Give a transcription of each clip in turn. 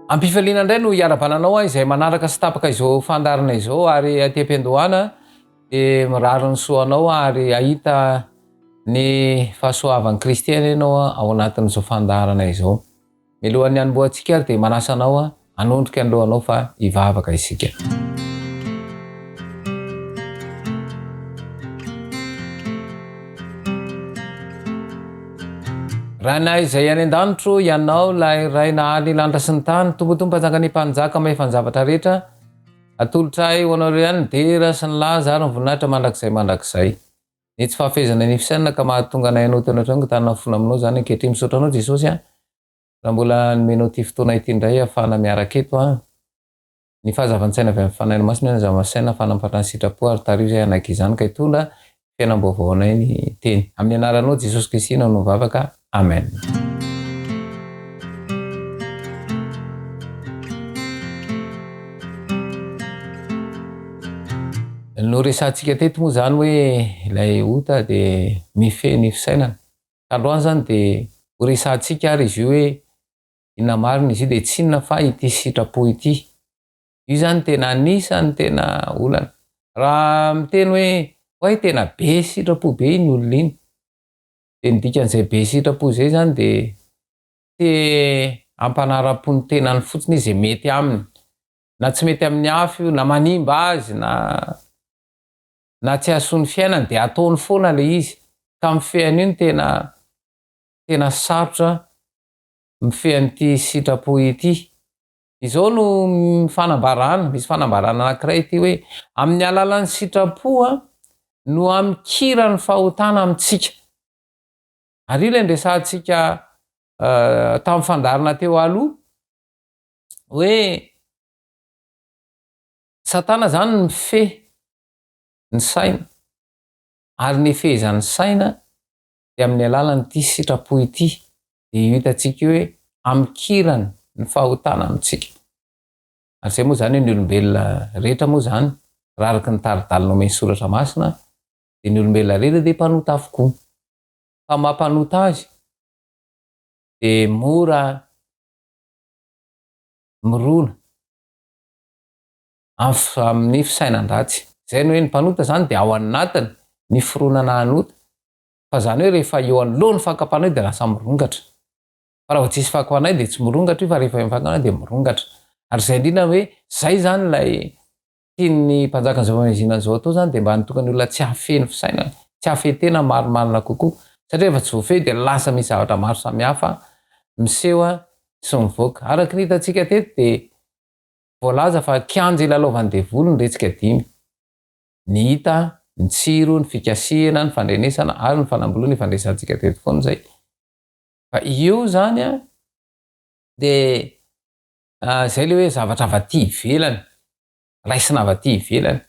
Ampifaliana indray no iarabananao izay manaraka sy tapaka izao fandarana izao ary aty am-piandohana dia mirary ny soanao ary ahita ny fahasoavan'i Kristy ianao ao anatin'izao fandarana izao. Mialohan'ny hanomboantsika ary dia manasa anao hanondrika ny lohanao fa hivavaka isika. Raha izay any an-danitro ianao lay raina aly lanitra sy ny tany, tombotombo mpanjaka ny mpanjaka may fanjavatra rehetra, atolotra ho anao ihany ny dera sy ny laza ary ny voninahitra mandrakizay. Ny tsy fahafezana ny fisainana ka mahatonga anay anao tena trano tanana fona aminao zany ankehitriny misaotra anao Jesosy raha mbola nomenao ity fotoana ity indray ahafahana miaraka eto ny fahazavan-tsaina avy amin'ny fanahy masina ny zava-masaina fanampatrany sitrapo ary tario izay anaiky izany ka hitondra fiainam-baovao anay ny teny amin'ny anaranao Jesosy Kristy no mivavaka. Amen. No resantsika teto moa zany hoe ilay ota dia mifehy fisainana. Androany zany dia ho resantsika ary izy io hoe inona marina izy io dia tsy inona fa ity sitrapo ity. Io zany tena anisany tena olana. Raha miteny hoe hoy tena be sitrapo be iny olona iny. Dia ny dikan'izay be sitrapo izay zany dia te ampanara-po ny tenany fotsiny izay mety aminy. Na tsy mety amin'ny hafa io, na manimba azy, na tsy hahasoa ny fiainany dia ataony foana le izy. Ka mifehany io tena sarotra mifehan'ity sitrapo ity. Izao no fanambarana, misy fanambarana anankiray ity hoe amin'ny alalan'ny sitrapo no amikira ny fahotana amintsika. Ary ilay nresantsika tamin'ny fandarana teo aloha hoe Satana zany mifehy ny saina ary ny fehezan'ny saina dia amin'ny alalan'ity sitrapo ity dia hitantsika hoe amikirany ny fahotana amintsika. Ary izay moa zany ny olombelona rehetra moa zany raha araka ny taridalina omeny soratra masina dia ny olombelona rehetra dia mpanota avokoa. Fa mampanota azy dia mora mirona amin'ny fisainan-dratsy. Izay no hoe ny mpanota zany dia ao anatiny ny fironana hanota. Fa zany hoe rehefa eo anoloany fakapanay dia lasa mirongatra. Fa raha tsisy fakapanay dia tsy mirongatra io fa rehefa mifankanay dia mirongatra. Ary izay indrindra hoe zay zany lay tian'ny mpanjaka ny zava-maizina zao atao zany dia mba nitokany olona tsy hafeny fisainana, tsy hafetena marimarina kokoa. Satria efa tsy voafehy dia lasa misy zavatra maro samihafa miseho sy mivoaka. Araka ny hitantsika teto dia voalaza fa kianja ilalaovan'ny devoly ny retsika dimy. Ny hita, ny tsiro, ny fikasihana, ny fandrenesana ary ny fanamboloana ny fandraisantsika teto foana zay. Fa io zany dia zay le hoe zavatra avaty ivelany, raisina avaty ivelany.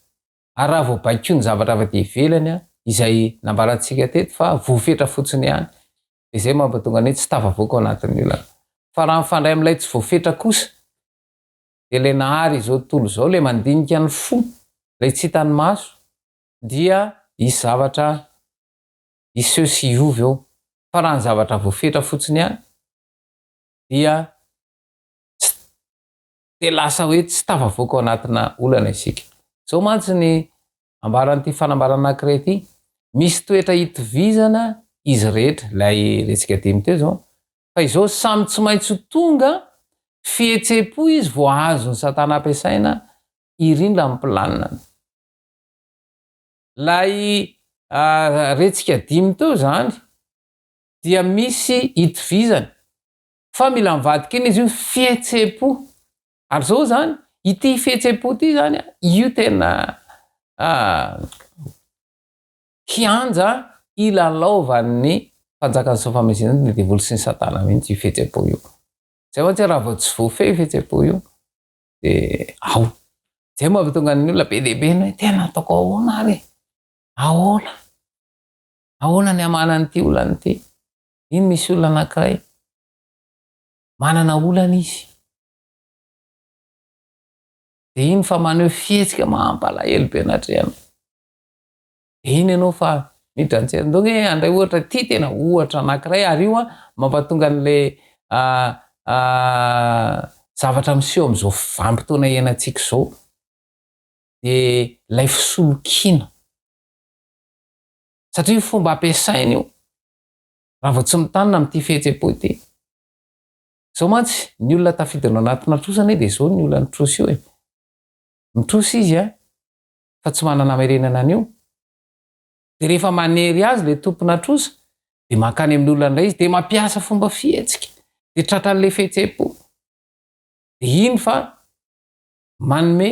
Ary raha vao baiko ny zavatra avaty ivelany izay nambarantsika teto fa voafetra fotsiny ihany. Izay mampatonga ny tsy tafavoaka ao anatin'ny olana. Fa raha mifandray amin'ilay tsy voafetra kosa dia ilay nahary izao tontolo izao, ilay mandinika ny fo, ilay tsy hitan'ny maso, dia hisy zavatra hiseho sy hiova eo. Fa raha ny zavatra voafetra fotsiny ihany dia lasa hoe tsy tafavoaka ao anatina olana isika. Zao mantsy ny ambaran'ity fanambarana anankiray ity. Misy toetra hitovizana izy rehetra, ilay retsika dimy teo zao. Fa izao samy tsy maintsy tonga fihetsem-po izy vao azo ny Satana ampiasaina irindra amin'ny planina. Lay retsika dimy teo zany dia misy hitovizana. Fa mila mivadika iny izy io fihetsem-po. Ary zao zany, ity fihetsem-po ity zany, io tena kianja ilalaovan'ny mpanjaka ny zava-maizina ny devoly sy ny Satana mihitsy io fihetsem-po io. Zay mantsy raha vao tsy voafehy fihetsem-po io dia ao. Zay mahatonga ny olona be dehibe hoe tena ataoko ahoana ary? Ahoana? Ahoana ny amanany ity olana ity? Iny misy olona anankiray manana olana izy. Dia iny fa maneho fihetsika mampalahelo be anatrehana. Iny ianao fa miditra an-tsaina. Ndao hoe andray ohatra ity tena ohatra anankiray ary io mampatonga an'ilay zavatra miseho am'izao vanim-potoana iainantsika zao de lay fisolokina satria fomba ampiasaina io raha vao tsy mitanina am'ty fihetsem-po ity zao mantsy ny olona tafidinao anatina trosana de zao ny olona nitrosy io mitrosy izy fa tsy manana merenana an'io de rehefa manery azy le tompona trosa de mankany amin'ny olona indray izy de mampiasa fomba fihetsika de tratra an'le fihetsem-po de iny fa manome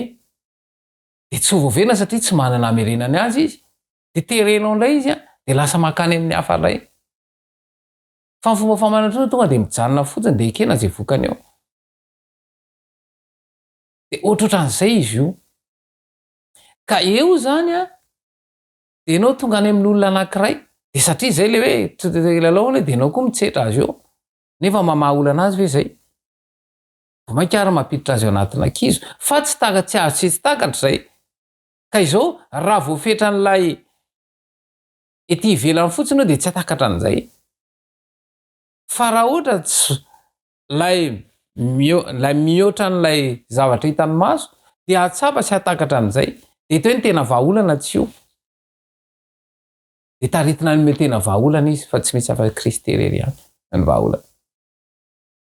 de tsy voavena satria tsy manana merenany azy izy de terenao indray izy de lasa mankany amin'ny hafa ray fa ny fomba famanatrona tonga de mijanona fotsiny de ekena zay vokany eo de ohatrohatran'izay izy io ka eo zany de enao tonga any amin'ny olona anankiray de satria zay le hoe lalao de enao koa mitsetra azy eo nefa mamaha olana azy ve zay vomaikara mampiditra azy eo anatina kizo fa tsy azo tsy takatra zay ka izao raha voafetra n'lay ety ivelany fotsiny eo de tsy atakatra an'izay fa raha ohatra lay mihoatra n'lay zavatra hitany maso de atsapa sy atakatra an'izay de toe ny tena vahaolana tsy io de taritina ny tena vahaolana izy fa tsy misy afa Kristy rery ihany ny vahaolana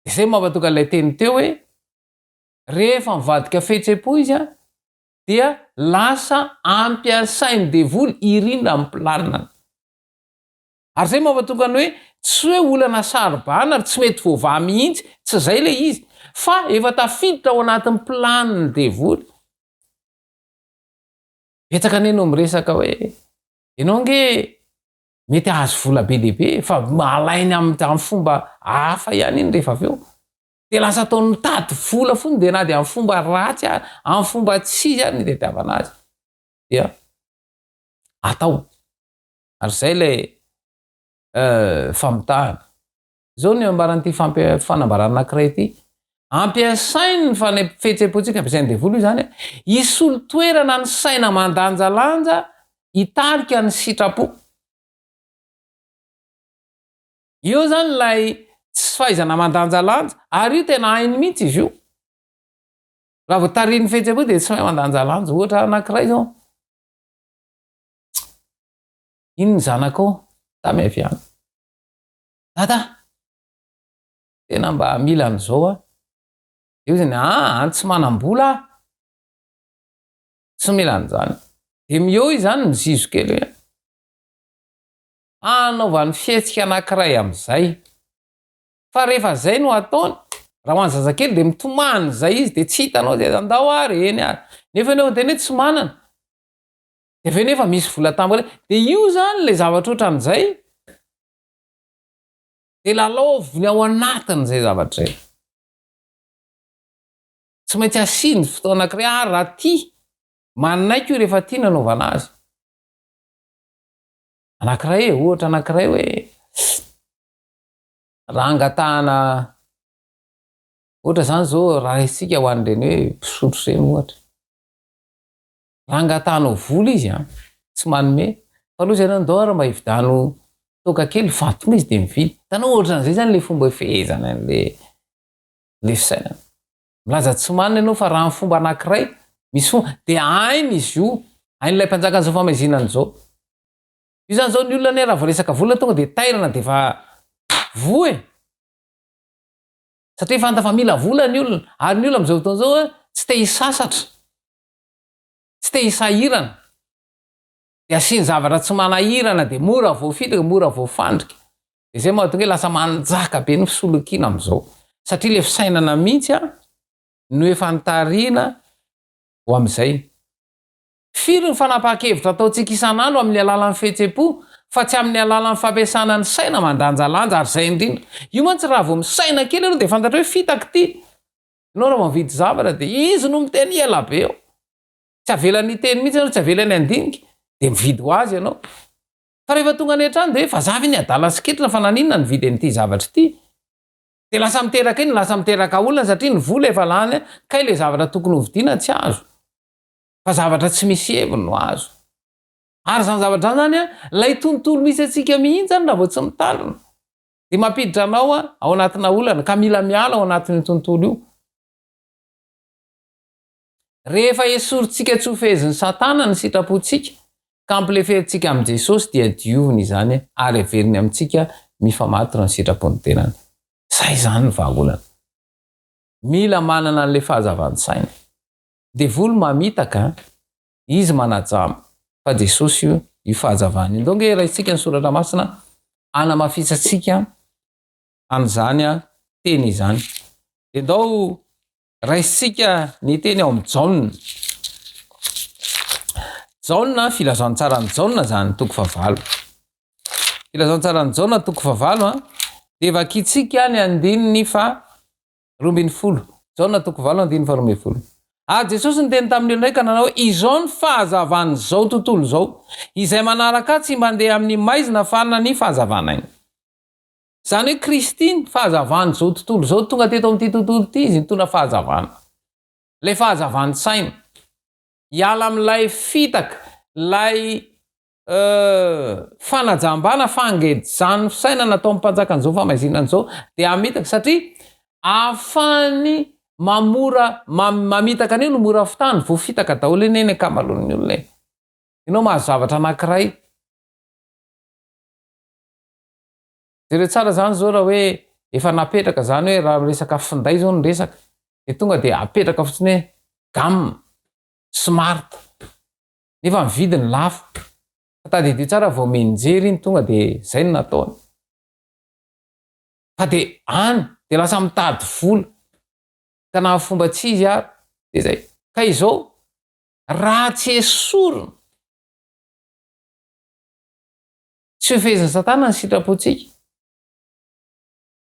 de zay mampatonga lay teny teo hoe rehefa mivadika fihetsem-po izy dia lasa ampiasainy devoly irindra amin'ny planiny ary zay mampatonga ny hoe tsy hoe olana saribana ary tsy mety voavaha mihitsy tsy zay le izy fa efa tafiditra ao anatin'ny planiny devoly betsaka anenao miresaka hoe enao nge mety ahazo vola be lehibe fa malainy amin'ny fomba hafa ihany iny rehefa aveo de lasa ataony mitady vola fony de na de amin'ny fomba ratsy amin'ny fomba tsizy ary ny tetiavana azy dia atao ary zay le famitahana zao ny ambaran'ity fanambarana anankiray ity ampiasainy ny fihetsem-pontsika ampiasainy devoly io zany isolo toerana ny saina mandanjalanja hitarika ny sitrapo io zany lay tsy fahaizana mandanjalanja ary io tena hainy mihitsy izy io raha vao tariny fihetsem-po de tsy mahay mandanjalanja ohatra anankiray zao iny ny zanakao tamy avy any dada tena mba mila an'izao io zany any tsy manam-bola tsy mila an'izany de mio izy zany mizizo kely hoe anaovany fihetsika anankiray am'izay fa rehefa zay no ataony raha ho any zazakely de mitomany zay izy de tsy hitanao zay andao ary eny ary nefa enao tena hoe tsy manana de ve nefa misy vola tambola de io zany le zavatra ohatran'izay de lalaoviny ao anatiny zay zavatra zay tsy maintsy asiny fotoana anankiray raha ty manaiky io rehefa ty nanaovana azy anankiray ohatra anankiray hoe raha angatahana ohatra zany zao raha isika ho an'ireny hoe mpisotro reny ohatra raha angatahanao vola izy tsy manome fa aloha zay nandao raha mba hividano toka kely fatony izy de mividy tanao ohatran'izay zany le fomba fehezana le fisainana milaza tsy manina ianao fa raha ny fomba anankiray misy fomba de ainy izy io ain'ilay mpanjaka zao famezinany zao io zany zao ny olona ne raha voaresaka vola tonga de tairana de fa voe satria fanta fa mila vola ny olona ary ny olona am'izao fotoana zao tsy te hisasatra tsy te hisahirana de asiny zavatra tsy manahirana de mora voafitaka mora voafandrika de zay mahatonga hoe lasa manjaka be ny fisolokina am'izao satria le fisainana mihitsy no efa nitarina ho am'izay firy ny fanapaha-kevitra ataontsika isan'andro amin'ny alalan'ny fihetsem-po fa tsy amin'ny alalan'ny fampiasana ny saina mandanjalanja ary zay indrindra io mantsy raha vao misaina kely aloha de fantatra hoe fitaka ty ianao raha mividy zavatra de izy no miteny ela be eo tsy avelany teny mihitsy anao tsy avelany andinika de mividy ho azy ianao fa rehefa tonga any an-trano de fa zavy ny adala siketrina fa naninona ny vidy an'ity zavatra ity de lasa miteraka iny lasa miteraka olona satria ny vola efa lany kay le zavatra tokony ho vidiana tsy azo fa zavatra tsy misy heviny no azo ary zany zavatra zany lay tontolo misy atsika mihitsy zany raha vao tsy mitandrina de mampiditra anao ao anatina olana ka mila miala ao anatin'ny tontolo io rehefa esorintsika tsy ho feheziny satana ny sitrapontsika ka ampileferintsika amin'i Jesosy dia dioviny izany ary averiny amintsika mifamatora ny sitrapony tenany. Zay zany ny vahaolana. Mila manana an'le fahazavantsaina. Devoly mamitaka, izy manajama. Fa Jesosy io fahazavany. Indonge raisitsika ny soratra masina, anamafisitsika an'izany teny izany. Indao raisitsika ny teny ao amin'ny Jaona. Jaona, filazantsarany Jaona zany, toko favalo. Filazantsarany Jaona, toko favalo, dia vakitsika ny andininy fa 12. Jaona, toko valo, andininy fa 12. Jesosy ny teny tamin'io indray ka nanao hoe izao ny fahazavany zao tontolo zao, izay manaraka tsy mandeha amin'ny maizina fa ny fahazavana iny. Zany hoe Kristy ny fahazavany zao tontolo zao, tonga teto amin'ity tontolo ity izy mitondra fahazavana. Le fahazavantsaina. Hiala amin'ilay fitaka, lay fanajambana fangejany fisaina natao mpanjakan'izao famaizinan'izao dia amitaka satria afany mamitaka an'io no mora fitany vo fitaka daholo eny akamalon'ny olona eny. Ianao mahazo zavatra anankiray. Zay tsara zany zao raha hoe efa napetraka zany hoe raha resaka finday zao ny resaka dia tonga dia apetraka fotsiny hoe gamme, smart. Nefa ny vidiny lafo. Tadidio tsara vao menjery iny tonga dia zay no nataony. Fa dia any dia lasa mitady vola. Ka na fomba tsy izy ary dia zay. Ka izao raha tsy esorina, tsy feheziny satana ny sitrapontsika.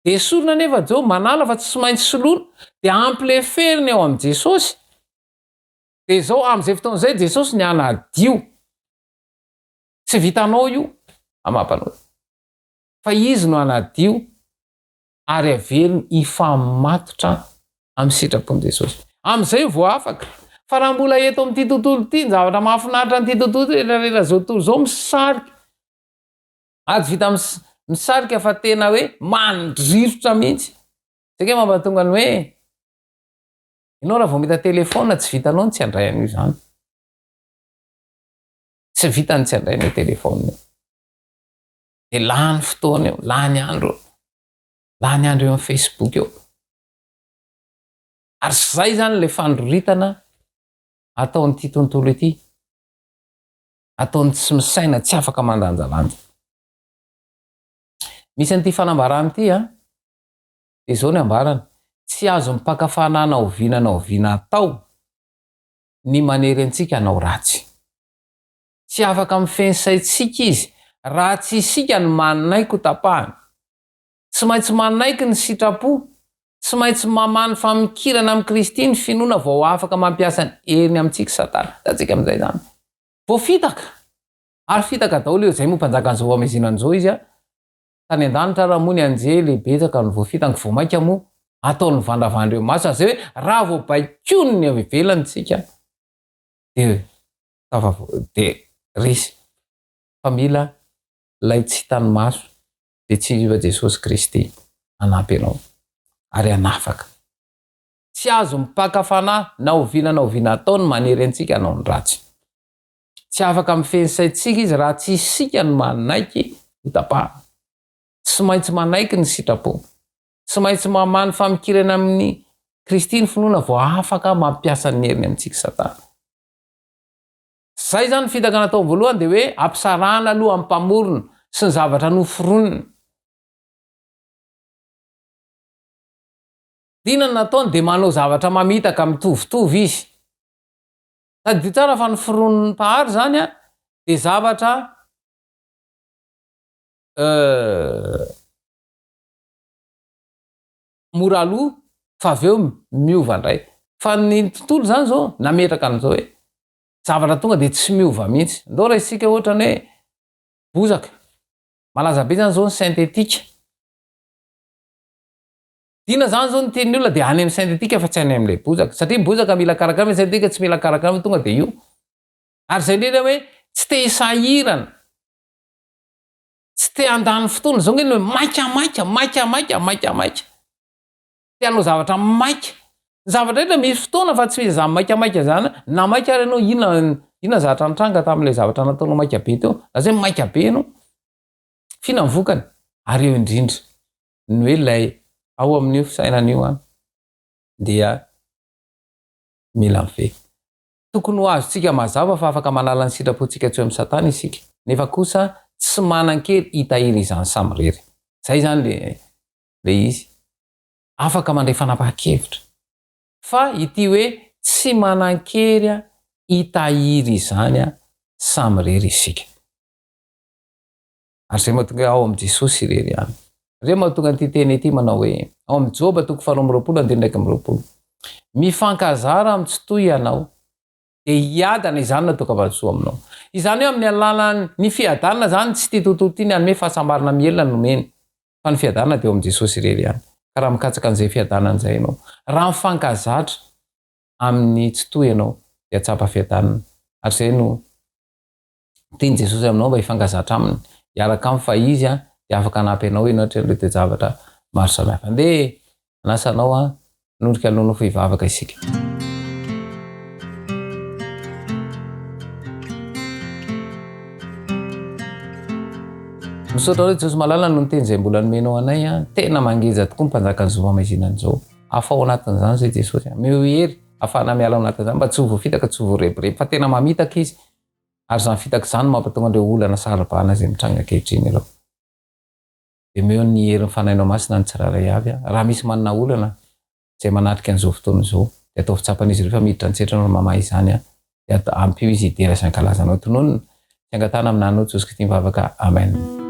Dia esorina nefa zao manala fa tsy maintsy soloina dia ampileferiny eo amin'i Jesosy. Dia izao amin'izay fotoan'izay Jesosy ny anadio. Tsy vitanao io amam-panoana. Fa izy no anadio ary averiny ifamatotra amin'ny sitrapon'i Jesosy. Amin'izay vao afaka. Fa raha mbola eto amin'ity tontolo ity, ny zavatra mahafinaritra n'ity tontolo rehetra zao tontolo zao misarika. Ady vita misarika fa tena hoe mandrifotra mihitsy. Zay mampatonga ny hoe ianao raha vao mita telefona tsy vitanao ny tsy handray an'io zany. Tsy vitany tsy handray ny telefona. Dia lany fotoana eo, lany andro eo amin'ny Facebook eo. Ary zay zany le fandroritana ataon'ity tontolo ity. Ataony tsy misaina, tsy afaka mandanjalanja. Misy an'ity fanambarana ity dia izao ny ambarana. Tsy azo mipakafana na oviana atao ny manery antsika hanao ratsy. Tsy afaka mifeny saitsika izy raha tsy isika ny manaiky ho tapahany. Tsy maintsy manaiky ny sitrapo, tsy maintsy mamany famikirana amin'ny Kristy ny finoana vao afaka mampiasa ny heriny amintsika satana. Tatsika amin'izay zany. Vao fitaka. Ary fitaka daholo eo zay mo mpanjakan'izao famaizinan'izao izy tany an-danitra raha moa ny anjely betsaka ny vao fitaka vao maika moa ataony vandravandra eo maso zay hoe raha vao baikony ny avy ivelany tsika dia risy. Fa mila lay tsy hitany maso dia tsy iva Jesosy Kristy hanampy anao ary hanafaka. Tsy azo mipakafana na oviana atao ny manery antsika hanao ny ratsy. Tsy afaka mifeny saitsika izy raha tsy isika ny manaiky ho tapahana. Tsy maintsy manaiky ny sitrapo. Tsy maintsy mamany famikirana amin'ny Kristy ny finoana vao afaka mampiasa ny heriny amintsika satana. Zay zany fitaka natao voalohany dia hoe ampisarahana aloha amin'ny mpamorona sy ny zavatra noforonina. Dinany nataony dia manao zavatra mamitaka mitovitovy izy. Sady tsara fa ny foroniny mpahary zany dia zavatra mora aloha fa avy eo miova indray. Fa ny tontolo zany zao nametraka an'izao hoe zavatra tonga dia tsy miova mihitsy. Ndao raha isika ohatra ny hoe bozaka. Malaza be zany zao ny syntetika. Dina zany zao ny tenin'ny olona dia any amin'ny syntetika fa tsy any amin'ilay bozaka. Satria bozaka mila karakara, syntetika tsy mila karakara tonga dia io. Ary zay indrindra hoe tsy te hisahirana. Tsy te handany fotoana. Zao ngeny hoe maika. Te hanao zavatra maika. Zavatra rehetra misy fotoana fa tsy hoe za maikamaika zany na maika ary anao ina zatra nitranga tamin'ilay zavatra nataonao maika be teo na zay maika be anao fina mivokany ary eo indrindra ny hoe lay ao amin'io fisainan'io a dia mila mifehy tokony ho azontsika mazava fa afaka manala ny sitrapontsika tsy ho amin'ny Satana isika nefa kosa tsy manan-kery hitahiry izany samy rery zay zany le izy afaka mandray fanapahan-kevitra fa ity hoe tsy manan-kery hitahiry izany a samy rery isika ary zay mahatonga ao amin'i Jesosy irery ihany zay mahatonga an'ity teny ity manao hoe ao amin'ny Joba 4:20 mifankazara amin'ny tsy toy ianao dia hiadana izany natoka valosoa aminao. Izany hoe amin'ny alalan'ny fiadanana zany tsy ity tontolo ity ny anome fahasambarana mielona nomeny fa ny fiadanana dia ao amin'i Jesosy irery ihany. Ka raha mikatsaka an'izay fiadanana izay ianao, raha mifankazatra amin'ny tsy toy ianao dia tsapa fiadanana. Ary izay no tiany Jesosy aminao mba hifankazatra aminy. Hiaraka aminy fa izy dia afaka hanampy anao ianao ireo toe-javatra maro samihafa. Andeha anasanao nodrika nono fa hivavaka isika. Misaotra hoe Jesosy malala no teny izay mbola nomenao anay tena mangeja tokoa mpanjaka ny zoma-maizinany zao. Afa ao anatin'izany zay Jesosy meo hery afahana miala ao anatin'izany mba tsy ho voafitaka tsy ho voareborebo fa tena mamitaka izy ary zany fitaka izany mampatonga andreo olana sarabana izay mitranga ankehitriny ireo. Dia meo ny herin'ny fanahinao masina ny tsiraray avy raha misy manana olana izay manatrika an'izao fotoana izao dia atao fitsapan'izy ireo fa miditra antsetrana mamahy izany dia ampio izy hidera sy hankalazanao tononona sy angatana aminanao Jesosy Kristy mivavaka. Amen.